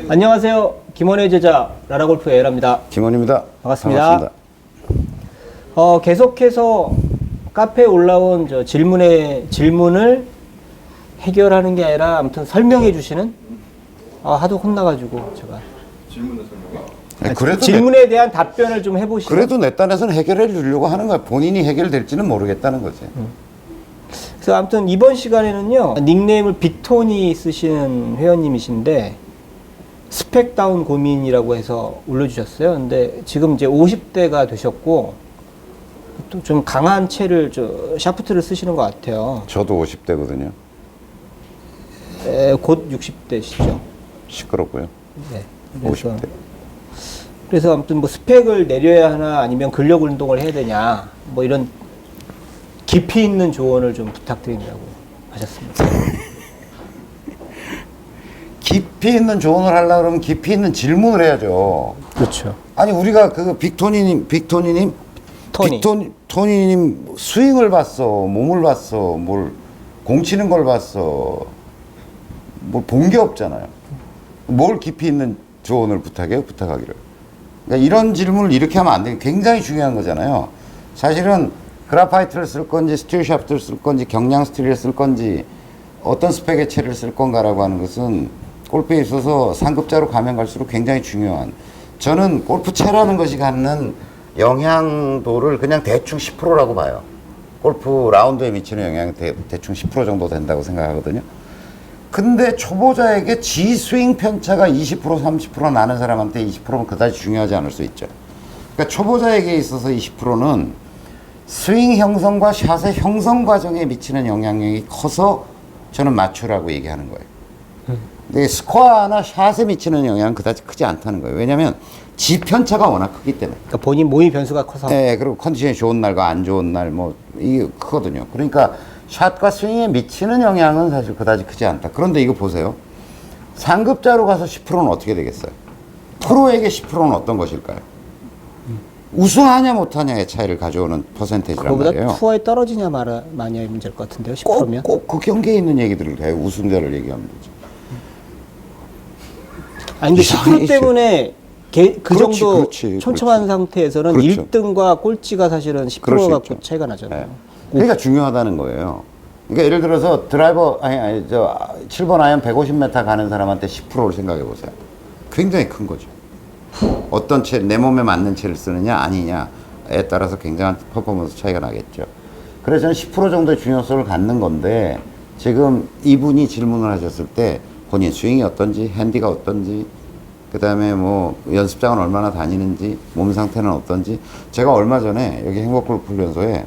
안녕하세요. 김원의 제자 라라골프 에라입니다. 김원입니다. 반갑습니다. 계속해서 카페에 올라온 질문을 해결하는 게 아니라 아무튼 설명해 주시는 하도 혼나가지고 제가 질문을 설명해? 네, 그래도 질문에 대한 답변을 좀 해보시죠. 그래도 내 딴에서는 해결해 주려고 하는 거야. 본인이 해결될지는 모르겠다는 거지. 그래서 아무튼 이번 시간에는요, 닉네임을 빅톤이 쓰시는 회원님이신데 스펙다운 고민이라고 해서 올려주셨어요. 근데 지금 이제 50대가 되셨고 또 좀 강한 채를 샤프트를 쓰시는 것 같아요. 저도 50대거든요. 곧 60대시죠. 시끄럽고요. 네. 50대. 그래서 아무튼 뭐 스펙을 내려야 하나 아니면 근력 운동을 해야 되냐 뭐 이런 깊이 있는 조언을 좀 부탁드린다고 하셨습니다. 깊이 있는 조언을 하려고 그러면 깊이 있는 질문을 해야죠. 그렇죠. 아니 우리가 그 빅토니님 토니님 스윙을 봤어, 몸을 봤어, 뭘 공치는 걸 봤어, 뭘 본 게 없잖아요. 뭘 깊이 있는 조언을 부탁하기를. 그러니까 이런 질문을 이렇게 하면 안 돼. 굉장히 중요한 거잖아요. 사실은 그라파이트를 쓸 건지 스틸 샤프트를 쓸 건지 경량 스틸을 쓸 건지 어떤 스펙의 채를 쓸 건가라고 하는 것은 골프에 있어서 상급자로 가면 갈수록 굉장히 중요한, 저는 골프채라는 것이 갖는 영향도를 그냥 대충 10%라고 봐요. 골프 라운드에 미치는 영향이 대충 10% 정도 된다고 생각하거든요. 근데 초보자에게 지스윙 편차가 20% 30% 나는 사람한테 20%는 그다지 중요하지 않을 수 있죠. 그러니까 초보자에게 있어서 20%는 스윙 형성과 샷의 형성 과정에 미치는 영향력이 커서 저는 맞추라고 얘기하는 거예요. 근데 스코어나 샷에 미치는 영향은 그다지 크지 않다는 거예요. 왜냐하면 지 편차가 워낙 크기 때문에. 그러니까 본인 몸이 변수가 커서. 네, 그리고 컨디션이 좋은 날과 안 좋은 날 뭐 이게 크거든요. 그러니까 샷과 스윙에 미치는 영향은 사실 그다지 크지 않다. 그런데 이거 보세요. 상급자로 가서 10%는 어떻게 되겠어요? 프로에게 10%는 어떤 것일까요? 우승하냐 못하냐의 차이를 가져오는 퍼센테이지란 말이에요. 그거보다 투어에 떨어지냐 마냐의 문제일 것 같은데요. 10%면. 꼭 그 경계에 있는 얘기들을 해요. 우승자를 얘기하면 되죠. 아니 근데 10% 때문에 그 정도 그렇지. 촘촘한 상태에서는 그렇죠. 1등과 꼴찌가 사실은 10% 갖고 차이가 나잖아요. 네. 그러니까 중요하다는 거예요. 그러니까 예를 들어서 드라이버 저 7번 아이언 150m 가는 사람한테 10%를 생각해 보세요. 굉장히 큰 거죠. 어떤 채, 내 몸에 맞는 채를 쓰느냐 아니냐에 따라서 굉장한 퍼포먼스 차이가 나겠죠. 그래서 저는 10% 정도의 중요성을 갖는 건데, 지금 이분이 질문을 하셨을 때 본인 스윙이 어떤지, 핸디가 어떤지, 그 다음에 뭐 연습장은 얼마나 다니는지, 몸 상태는 어떤지. 제가 얼마 전에 여기 행복골프훈련소에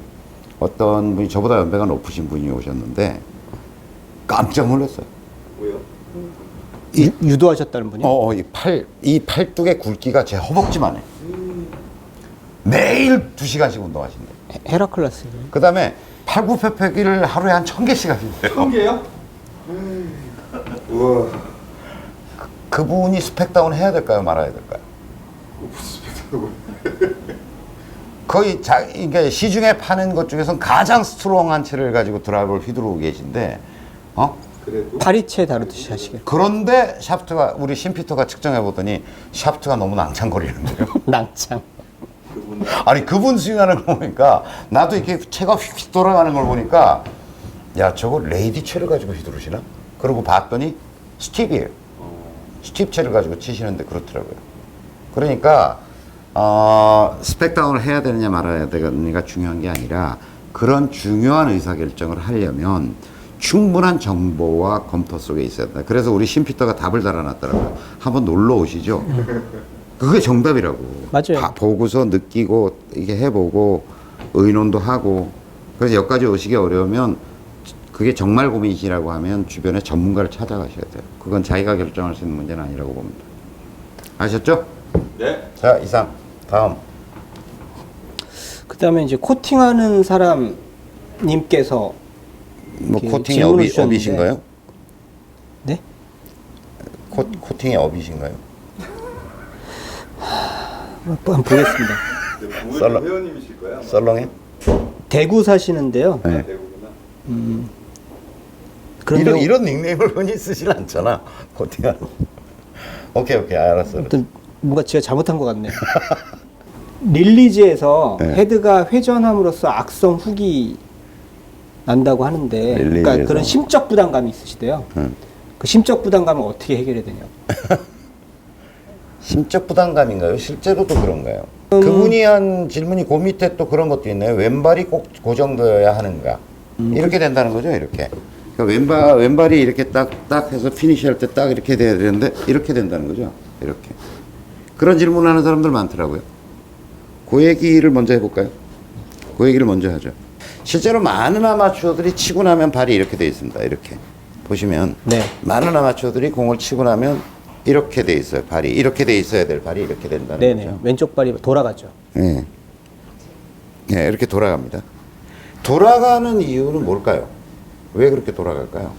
어떤 분이 저보다 연배가 높으신 분이 오셨는데 깜짝 놀랐어요. 왜요? 유도하셨다는 분이? 이 팔뚝의 굵기가 제 허벅지만 해. 매일 2시간씩 운동하신대. 헤라클라스. 그 다음에 팔굽혀펴기를 하루에 한 1000개씩 하신대요. 1000개요? 우와. 그분이 스펙다운 해야 될까요? 말아야 될까요? 거의 그러니까 시중에 파는 것 중에서는 가장 스트롱한 채를 가지고 드라이버를 휘두르고 계신데, 그래도? 파리채 다루듯이 하시겠. 그런데 샤프트가, 우리 심피터가 측정해 보더니 샤프트가 너무 낭창거리는데요. 낭창. 아니 그분 스윙하는 거 보니까, 나도 이렇게 채가 휙 돌아가는 걸 보니까, 야 저거 레이디 채를 가지고 휘두르시나? 그러고 봤더니 스팁이에요. 스팁 채를 가지고 치시는데 그렇더라고요. 그러니까 스펙다운을 해야 되느냐 말아야 되느냐가 중요한 게 아니라, 그런 중요한 의사결정을 하려면 충분한 정보와 검토 속에 있어야 된다. 그래서 우리 심피터가 답을 달아놨더라고요. 한번 놀러 오시죠. 그게 정답이라고. 맞아요. 보고서 느끼고 이게 해보고 의논도 하고. 그래서 여기까지 오시기 어려우면, 그게 정말 고민이시라고 하면 주변에 전문가를 찾아가셔야 돼요. 그건 자기가 결정할 수 있는 문제는 아니라고 봅니다. 아셨죠? 네. 자, 이상. 다음. 그 다음에 이제 코팅하는 사람님께서 뭐 코팅이 질문을 주셨는데. 업이신가요? 네? 코팅이 업이신가요? 한번 보겠습니다. 썰렁. 회원님이실 거야? 썰렁해? 대구 사시는데요. 네. 그런데 이런 닉네임을 흔히 쓰질 않잖아. 코팅하는. 오케이, 알았어. 아무튼 뭔가 제가 잘못한 것 같네요. 릴리즈에서 네. 헤드가 회전함으로써 악성 훅이 난다고 하는데, 그러니까 릴리즈에서. 그런 심적 부담감이 있으시대요. 그 심적 부담감을 어떻게 해결해야 되냐고. 심적 부담감인가요? 실제로도 그런가요? 그분이 한 질문이 그 밑에 또 그런 것도 있네요. 왼발이 꼭 고정되어야 하는가? 이렇게 된다는 거죠, 이렇게. 그러니까 왼발이 이렇게 딱 해서 피니시할 때 딱 이렇게 돼야 되는데 이렇게 된다는 거죠, 이렇게. 그런 질문하는 사람들 많더라고요. 그 얘기를 먼저 해볼까요? 그 얘기를 먼저 하죠. 실제로 많은 아마추어들이 치고 나면 발이 이렇게 돼 있습니다. 이렇게 보시면 네. 많은 아마추어들이 공을 치고 나면 이렇게 돼 있어요. 발이 이렇게 돼 있어야 될 발이 이렇게 된다는 네네. 거죠. 왼쪽 발이 돌아가죠. 네. 네, 이렇게 돌아갑니다. 돌아가는 이유는 뭘까요? 왜 그렇게 돌아갈까요?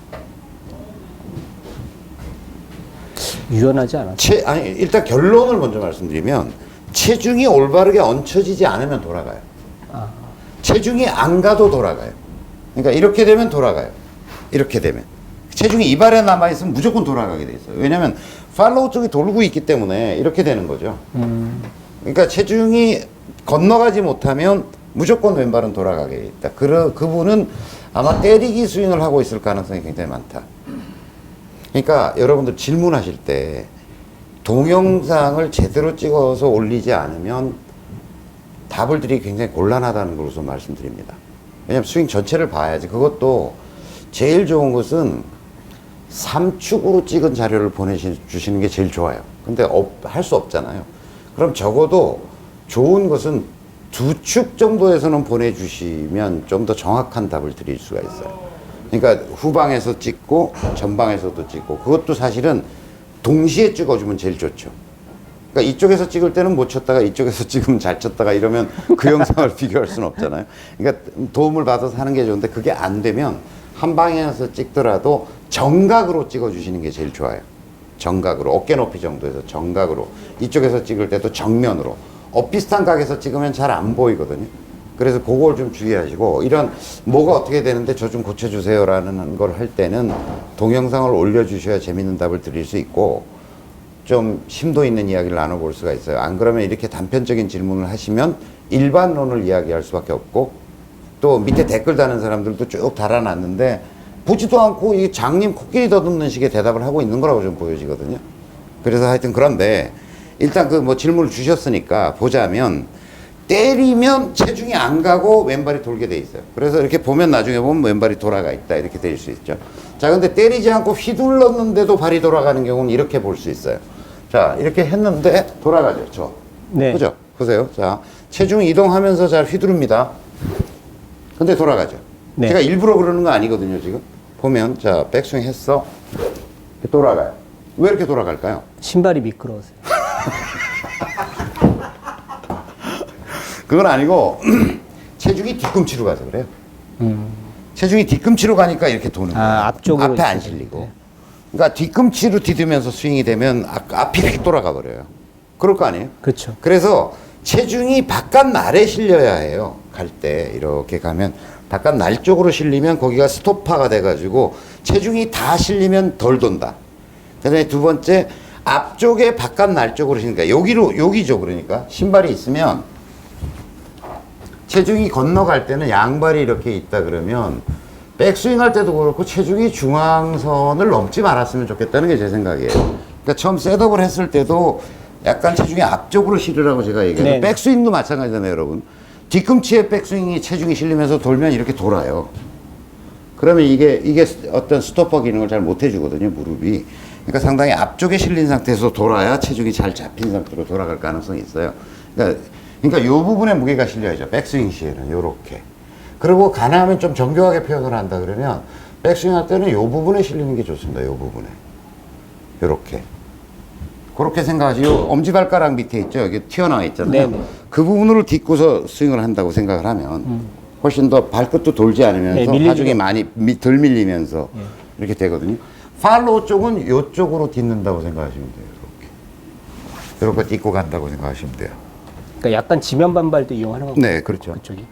유연하지 않아서. 아니, 일단 결론을 먼저 말씀드리면 체중이 올바르게 얹혀지지 않으면 돌아가요. 체중이 안 가도 돌아가요. 그러니까 이렇게 되면 돌아가요. 이렇게 되면. 체중이 이발에 남아있으면 무조건 돌아가게 돼 있어요. 왜냐하면 팔로우 쪽이 돌고 있기 때문에 이렇게 되는 거죠. 그러니까 체중이 건너가지 못하면 무조건 왼발은 돌아가게 돼 있다. 그분은 아마 때리기 스윙을 하고 있을 가능성이 굉장히 많다. 그러니까 여러분들 질문하실 때 동영상을 제대로 찍어서 올리지 않으면 답을 드리기 굉장히 곤란하다는 걸 우선 말씀드립니다. 왜냐하면 스윙 전체를 봐야지. 그것도 제일 좋은 것은 3축으로 찍은 자료를 보내주시는 게 제일 좋아요. 근데 할 수 없잖아요. 그럼 적어도 좋은 것은 2축 정도에서는 보내주시면 좀 더 정확한 답을 드릴 수가 있어요. 그러니까 후방에서 찍고 전방에서도 찍고, 그것도 사실은 동시에 찍어주면 제일 좋죠. 그러니까 이쪽에서 찍을 때는 못 쳤다가 이쪽에서 찍으면 잘 쳤다가 이러면 그 영상을 비교할 수는 없잖아요. 그러니까 도움을 받아서 하는 게 좋은데 그게 안 되면 한 방향에서 찍더라도 정각으로 찍어주시는 게 제일 좋아요. 정각으로, 어깨 높이 정도에서 정각으로. 이쪽에서 찍을 때도 정면으로. 비슷한 각에서 찍으면 잘 안 보이거든요. 그래서 그걸 좀 주의하시고, 이런 뭐가 어떻게 되는데 저 좀 고쳐주세요 라는 걸 할 때는 동영상을 올려주셔야 재밌는 답을 드릴 수 있고 좀 심도 있는 이야기를 나눠볼 수가 있어요. 안 그러면 이렇게 단편적인 질문을 하시면 일반론을 이야기할 수밖에 없고, 또 밑에 댓글 다는 사람들도 쭉 달아놨는데 보지도 않고 이 장님 코끼리 더듬는 식의 대답을 하고 있는 거라고 좀 보여지거든요. 그래서 하여튼 그런데 일단 그 뭐 질문을 주셨으니까 보자면, 때리면 체중이 안 가고 왼발이 돌게 돼 있어요. 그래서 이렇게 보면 나중에 보면 왼발이 돌아가 있다 이렇게 될 수 있죠. 자, 근데 때리지 않고 휘둘렀는데도 발이 돌아가는 경우는 이렇게 볼 수 있어요. 자, 이렇게 했는데 돌아가죠. 네. 그죠? 보세요. 자, 체중이 이동하면서 잘 휘두릅니다. 근데 돌아가죠. 네. 제가 일부러 그러는 거 아니거든요, 지금. 보면, 자, 백스윙 했어. 이렇게 돌아가요. 왜 이렇게 돌아갈까요? 신발이 미끄러워서요. 그건 아니고, 체중이 뒤꿈치로 가서 그래요. 체중이 뒤꿈치로 가니까 이렇게 도는 거예요. 앞쪽으로 앞에 안 있어요. 실리고. 네. 그러니까 뒤꿈치로 디디면서 스윙이 되면 앞이 휙 돌아가 버려요. 그럴 거 아니에요? 그렇죠. 그래서 체중이 바깥 날에 실려야 해요. 갈 때 이렇게 가면 바깥 날 쪽으로 실리면 거기가 스토파가 돼가지고 체중이 다 실리면 덜 돈다. 그다음에 두 번째, 앞쪽에 바깥 날 쪽으로 실리니까 여기죠. 그러니까 신발이 있으면 체중이 건너갈 때는 양발이 이렇게 있다 그러면 백스윙 할 때도 그렇고 체중이 중앙선을 넘지 말았으면 좋겠다는 게 제 생각이에요. 그러니까 처음 셋업을 했을 때도 약간 체중이 앞쪽으로 실으라고 제가 얘기해요. 네. 백스윙도 마찬가지잖아요, 여러분. 뒤꿈치에 백스윙이 체중이 실리면서 돌면 이렇게 돌아요. 그러면 이게 어떤 스토퍼 기능을 잘 못 해주거든요, 무릎이. 그러니까 상당히 앞쪽에 실린 상태에서 돌아야 체중이 잘 잡힌 상태로 돌아갈 가능성이 있어요. 그러니까 요 부분에 무게가 실려야죠. 백스윙 시에는 요렇게. 그리고 가능하면 좀 정교하게 표현을 한다 그러면 백스윙 할 때는 요 부분에 실리는 게 좋습니다. 요 부분에. 요렇게. 그렇게 생각하시고, 엄지발가락 밑에 있죠? 여기 튀어나와 있잖아요. 네네. 그 부분으로 딛고서 스윙을 한다고 생각을 하면 훨씬 더 발끝도 돌지 않으면서 네, 하중이 많이 덜 밀리면서 이렇게 되거든요. 팔로우 쪽은 요쪽으로 딛는다고 생각하시면 돼요. 이렇게. 이렇게 딛고 간다고 생각하시면 돼요. 그러니까 약간 지면 반발도 이용하는 거고. 네, 그렇죠. 그쪽이.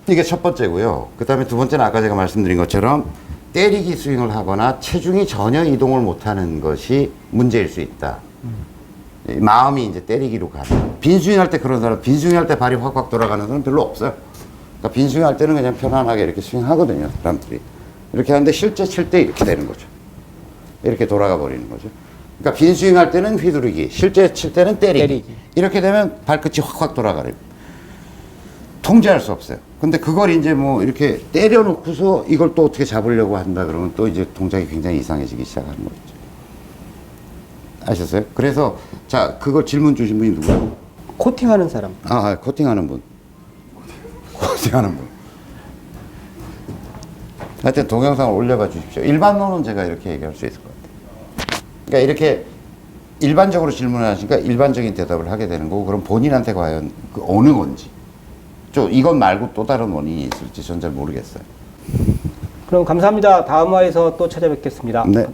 이게 첫 번째고요. 그 다음에 두 번째는 아까 제가 말씀드린 것처럼 때리기 스윙을 하거나 체중이 전혀 이동을 못하는 것이 문제일 수 있다. 이 마음이 이제 때리기로 가는. 빈스윙 할 때 그런 사람, 빈스윙 할 때 발이 확확 돌아가는 사람 별로 없어요. 그러니까 빈스윙 할 때는 그냥 편안하게 이렇게 스윙 하거든요, 사람들이. 이렇게 하는데 실제 칠 때 이렇게 되는 거죠. 이렇게 돌아가 버리는 거죠. 그러니까 빈스윙 할 때는 휘두르기, 실제 칠 때는 때리기. 이렇게 되면 발끝이 확확 돌아가요. 통제할 수 없어요. 근데 그걸 이제 뭐 이렇게 때려놓고서 이걸 또 어떻게 잡으려고 한다 그러면 또 이제 동작이 굉장히 이상해지기 시작하는 거죠. 아셨어요? 그래서 자, 그거 질문 주신 분이 누구예요? 코팅하는 사람. 코팅하는 분. 코팅하는 분. 하여튼 동영상을 올려봐 주십시오. 일반론은 제가 이렇게 얘기할 수 있을 것 같아요. 그러니까 이렇게 일반적으로 질문을 하시니까 일반적인 대답을 하게 되는 거고, 그럼 본인한테 과연 그 어느 건지, 좀 이것 말고 또 다른 원인이 있을지 전 잘 모르겠어요. 그럼 감사합니다. 다음 화에서 또 찾아뵙겠습니다. 네.